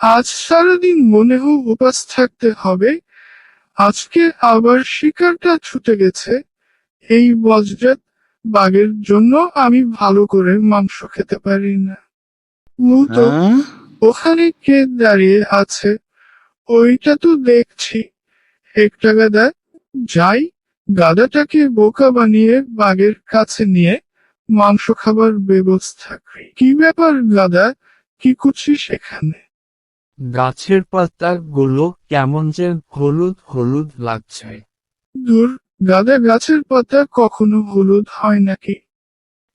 আজ সারাদিন মনে হয় উপাস থাকতে হবে। আজকে আবার শিকারটা ছুটে গেছে। এই বজ্জাত বাঘের জন্য আমি ভালো করে মাংস খেতে পারি না। তো ওখানে কে দাঁড়িয়ে আছে? ওইটা তো দেখছি একটা গাধা। যাই, গাধাটাকে বোকা বানিয়ে বাঘের কাছে নিয়ে মাংস খাবার ব্যবস্থা করি। কি ব্যাপার গাধা, কি করছিস এখানে? গাছের পাতাগুলো কেমন যে হলুদ হলুদ লাগছে। দূর, গাধা, গাছের পাতা কখনো হলুদ হয় নাকি?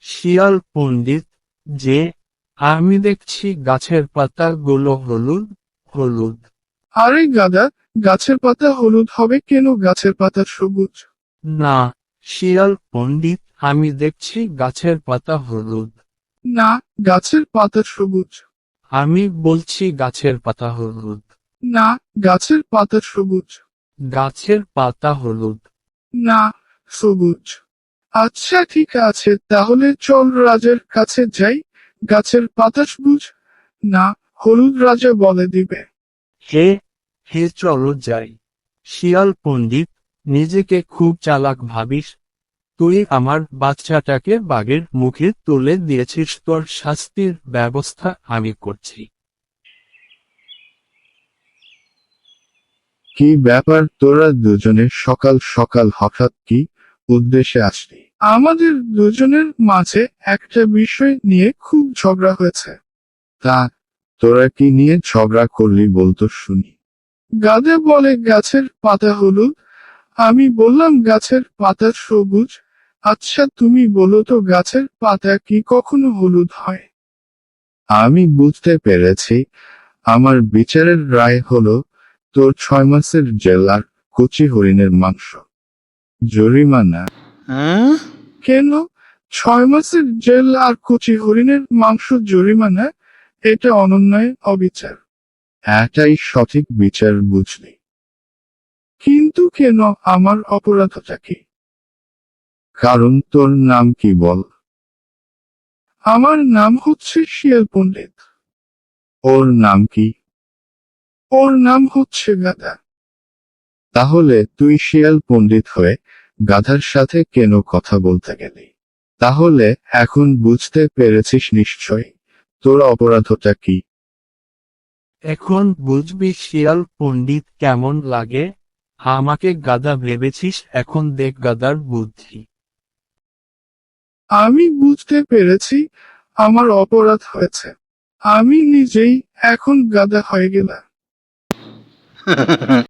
শিয়াল পণ্ডিত যে, আমি দেখছি গাছের পাতাগুলো হলুদ হলুদ। আরে গাধা, গাছের পাতা হলুদ হবে কেন? গাছের পাতা সবুজ। না, শিয়াল পণ্ডিত, আমি দেখছি গাছের পাতা হলুদ। না, গাছের পাতা সবুজ। আমি বলছি গাছের পাতা হলুদ। না, গাছের পাতা সবুজ। গাছের পাতা হলুদ। না, সবুজ। আচ্ছা ঠিক আছে, তাহলে চল রাজার কাছে যাই। গাছের পাতা সবুজ না হলুদ রাজা বলে দিবে। হে হে চলো যাই। শিয়াল পণ্ডিত, নিজেকে খুব চালাক ভাবিস। তুই আমার বাচ্চাটাকে বাঘের মুখে তুলে দিয়েছিস, তোর শাস্তির ব্যবস্থা আমি করছি। কি ব্যাপার, তোরা দুজনে সকাল সকাল হঠাৎ কি উদ্দেশ্যে আসলি? আমাদের দুজনের মাঝে একটা বিষয় নিয়ে খুব ঝগড়া হয়েছে। তা তোরা কি নিয়ে ঝগড়া করলি বলতো শুনি। গাধা বলে গাছের পাতা হলুদ, আমি বললাম গাছের পাতা সবুজ। আচ্ছা তুমি বলো তো, গাছের পাতা কি কখনো হলুদ হয়? আমি বুঝতে পেরেছি। আমার বিচারের রায় হলো তোর 6 মাসের জেল আর কচি হরিণের মাংস। জরিমানা। কেন? 6 মাসের জেল আর কচি হরিণের মাংস জরিমানা? এটা অনন্যায়, অবিচার। এটাই সঠিক বিচার বুঝলি। কিন্তু কেন? আমার অপরাধটা কি? কারণ তোর নাম কি বল? আমার নাম হচ্ছে শিয়াল পণ্ডিত। ওর নাম কি? ওর নাম হচ্ছে গাধা। তাহলে তুই শিয়াল পণ্ডিত হয়ে গাধার সাথে কেন কথা বলতে গেলি? তাহলে এখন বুঝতে পেরেছিস নিশ্চয় তোর অপরাধটা কি। এখন বুঝবি শিয়াল পণ্ডিত কেমন লাগে। আমাকে গাধা ভেবেছিস, এখন দেখ গাধার বুদ্ধি। আমি বুঝতে পেরেছি আমার অপরাধ হয়েছে। আমি নিজেই এখন গাধা হয়ে গেলাম।